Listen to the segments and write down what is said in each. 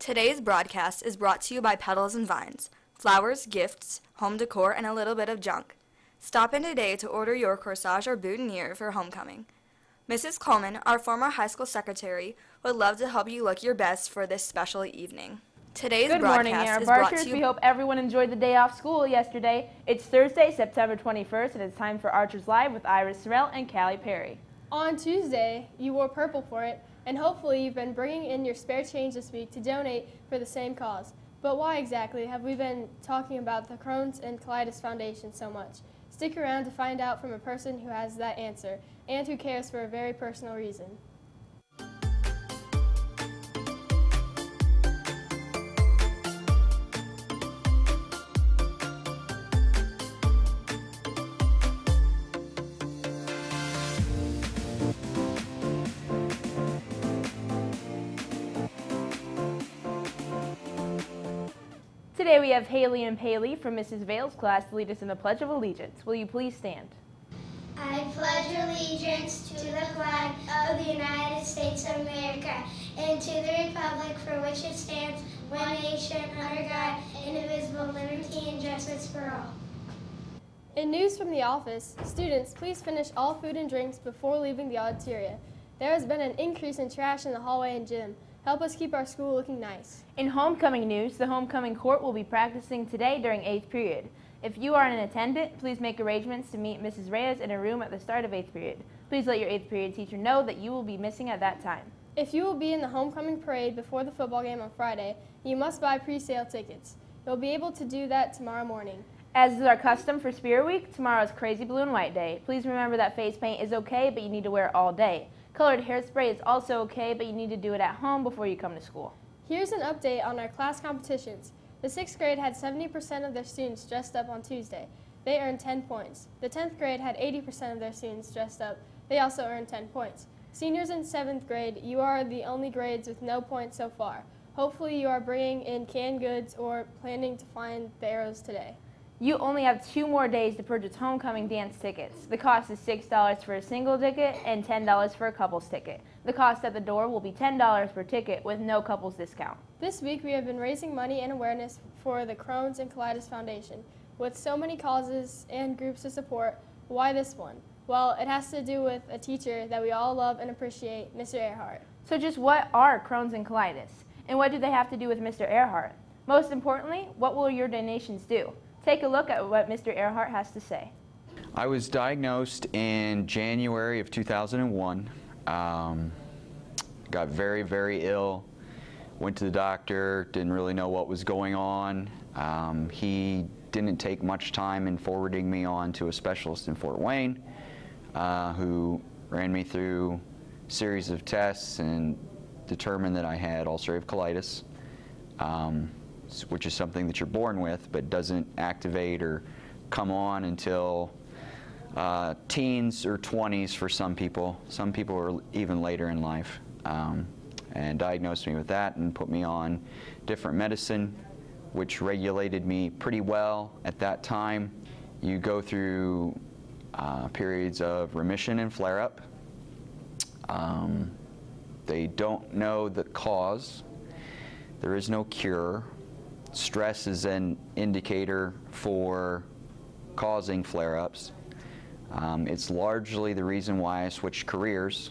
Today's broadcast is brought to you by Petals and Vines. Flowers, gifts, home decor, and a little bit of junk. Stop in today to order your corsage or boutonniere for homecoming. Mrs. Coleman, our former high school secretary, would love to help you look your best for this special evening. Today's Good morning, broadcast is Air brought to Barchers. you. We hope everyone enjoyed the day off school yesterday. It's Thursday, September 21st, and it's time for Archers Live with Sorrell and Callie Perry. On Tuesday, you wore purple for it, and hopefully you've been bringing in your spare change this week to donate for the same cause. But why exactly have we been talking about the Crohn's and Colitis Foundation so much? Stick around to find out from a person who has that answer and who cares for a very personal reason. Today we have Haley and Paley from Mrs. Vale's class to lead us in the Pledge of Allegiance. Will you please stand? I pledge allegiance to the flag of the United States of America and to the republic for which it stands, one nation, under God, indivisible, liberty and justice for all. In news from the office, students, please finish all food and drinks before leaving the auditoria. There has been an increase in trash in the hallway and gym. Help us keep our school looking nice. In homecoming news, the homecoming court will be practicing today during 8th period. If you are an attendant, please make arrangements to meet Mrs. Reyes in a room at the start of 8th period. Please let your 8th period teacher know that you will be missing at that time. If you will be in the homecoming parade before the football game on Friday, you must buy pre-sale tickets. You'll be able to do that tomorrow morning. As is our custom for Spirit Week, tomorrow is Crazy Blue and White Day. Please remember that face paint is okay, but you need to wear it all day. Colored hairspray is also okay, but you need to do it at home before you come to school. Here's an update on our class competitions. The 6th grade had 70% of their students dressed up on Tuesday. They earned 10 points. The 10th grade had 80% of their students dressed up. They also earned 10 points. Seniors in 7th grade, you are the only grades with no points so far. Hopefully you are bringing in canned goods or planning to find the arrows today. You only have 2 more days to purchase homecoming dance tickets. The cost is $6 for a single ticket and $10 for a couples ticket. The cost at the door will be $10 per ticket with no couples discount. This week we have been raising money and awareness for the Crohn's and Colitis Foundation. With so many causes and groups to support, why this one? Well, it has to do with a teacher that we all love and appreciate, Mr. Reinhart. So just what are Crohn's and colitis? And what do they have to do with Mr. Reinhart? Most importantly, what will your donations do? Take a look at what Mr. Reinhart has to say. I was diagnosed in January of 2001. Got very, very ill. Went to the doctor, didn't really know what was going on. He didn't take much time in forwarding me on to a specialist in Fort Wayne who ran me through a series of tests and determined that I had ulcerative colitis. Which is something that you're born with but doesn't activate or come on until teens or 20s for some people. Some people are even later in life. And diagnosed me with that and put me on different medicine, which regulated me pretty well at that time. You go through periods of remission and flare-up. They don't know the cause. There is no cure. Stress is an indicator for causing flare-ups. It's largely the reason why I switched careers.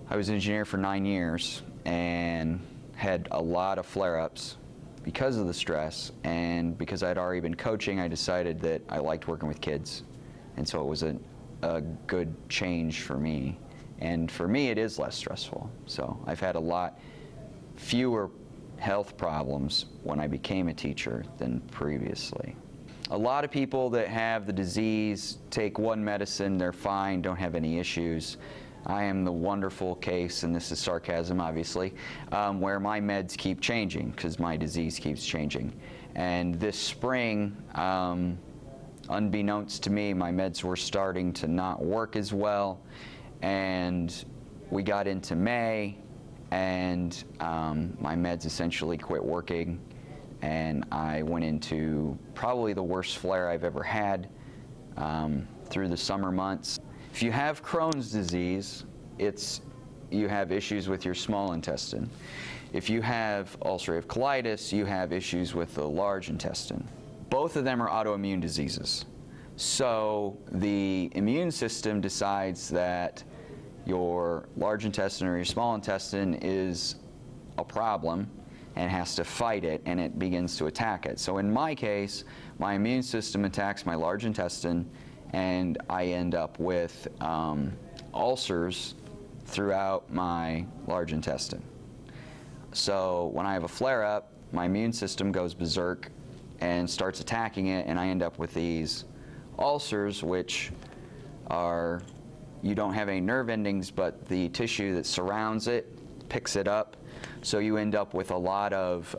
I was an engineer for 9 years and had a lot of flare-ups because of the stress, and because I'd already been coaching, I decided that I liked working with kids, and so it was a good change for me. And for me, it is less stressful. So I've had a lot fewer health problems when I became a teacher than previously. A lot of people that have the disease take one medicine, they're fine, don't have any issues. I am the wonderful case, and this is sarcasm obviously, where my meds keep changing because my disease keeps changing. And this spring, unbeknownst to me, my meds were starting to not work as well, and we got into May, and my meds essentially quit working, and I went into probably the worst flare I've ever had through the summer months. If you have Crohn's disease, it's you have issues with your small intestine. If you have ulcerative colitis, you have issues with the large intestine. Both of them are autoimmune diseases. So the immune system decides that your large intestine or your small intestine is a problem and has to fight it, and it begins to attack it. So in my case, my immune system attacks my large intestine, and I end up with ulcers throughout my large intestine. So when I have a flare-up, my immune system goes berserk and starts attacking it, and I end up with these ulcers, which are, you don't have any nerve endings, but the tissue that surrounds it picks it up. So you end up with a lot of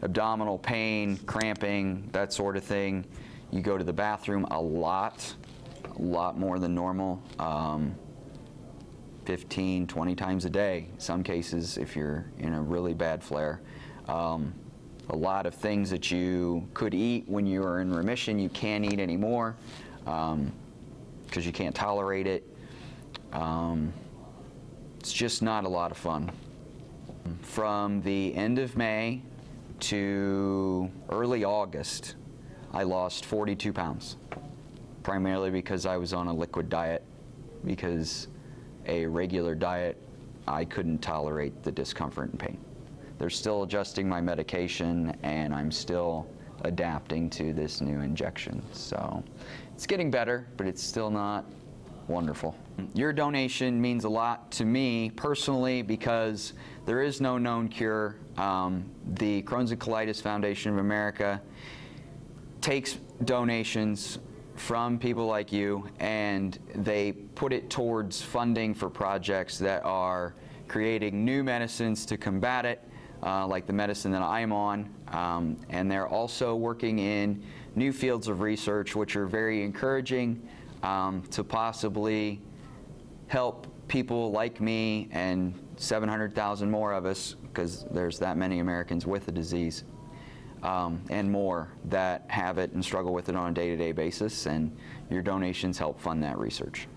abdominal pain, cramping, that sort of thing. You go to the bathroom a lot more than normal, 15, 20 times a day, some cases if you're in a really bad flare. A lot of things that you could eat when you are in remission, you can't eat anymore because you can't tolerate it. It's just not a lot of fun. From the end of May to early August, I lost 42 pounds, primarily because I was on a liquid diet, because a regular diet, I couldn't tolerate the discomfort and pain. They're still adjusting my medication, and I'm still adapting to this new injection. So it's getting better, but it's still not wonderful. Your donation means a lot to me personally because there is no known cure. The Crohn's and Colitis Foundation of America takes donations from people like you, and they put it towards funding for projects that are creating new medicines to combat it, like the medicine that I'm on, and they're also working in new fields of research which are very encouraging to possibly help people like me and 700,000 more of us, because there's that many Americans with the disease, and more that have it and struggle with it on a day-to-day basis, and your donations help fund that research.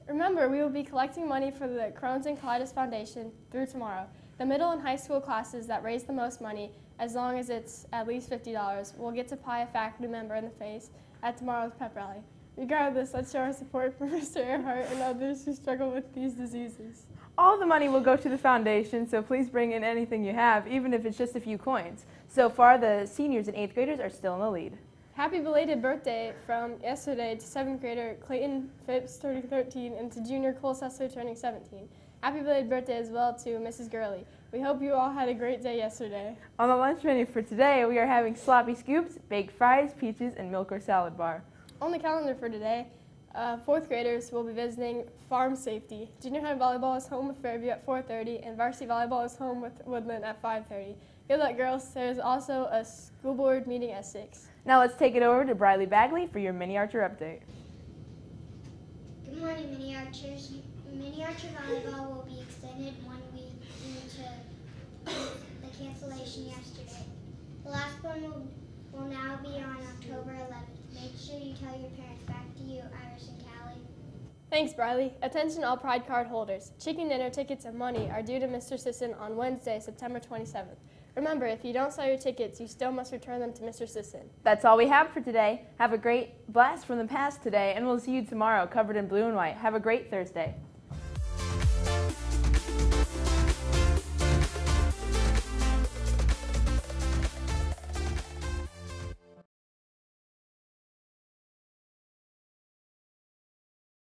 Remember, we will be collecting money for the Crohn's and Colitis Foundation through tomorrow. The middle and high school classes that raise the most money, as long as it's at least $50, will get to pie a faculty member in the face at tomorrow's pep rally. Regardless, let's show our support for Mr. Reinhart and others who struggle with these diseases. All the money will go to the foundation, so please bring in anything you have, even if it's just a few coins. So far, the seniors and 8th graders are still in the lead. Happy belated birthday from yesterday to 7th grader Clayton Phipps, turning 13, and to junior Cole Sessler, turning 17. Happy belated birthday as well to Mrs. Gurley. We hope you all had a great day yesterday. On the lunch menu for today, we are having sloppy scoops, baked fries, peaches, and milk or salad bar. On the calendar for today, 4th graders will be visiting farm safety. Junior high volleyball is home with Fairview at 4:30, and varsity volleyball is home with Woodland at 5:30. Good luck, girls. There's also a school board meeting at 6. Now let's take it over to Kayla Bagley for your mini archer update. Good morning, mini archers. Mini archer volleyball will be extended 1 week due to the cancellation yesterday. The last one will now be on October 11th. Make sure you tell your parents. Back to you, Iris and Callie. Thanks, Briley. Attention all Pride card holders. Chicken dinner tickets and money are due to Mr. Sisson on Wednesday, September 27th. Remember, if you don't sell your tickets, you still must return them to Mr. Sisson. That's all we have for today. Have a great blast from the past today, and we'll see you tomorrow covered in blue and white. Have a great Thursday.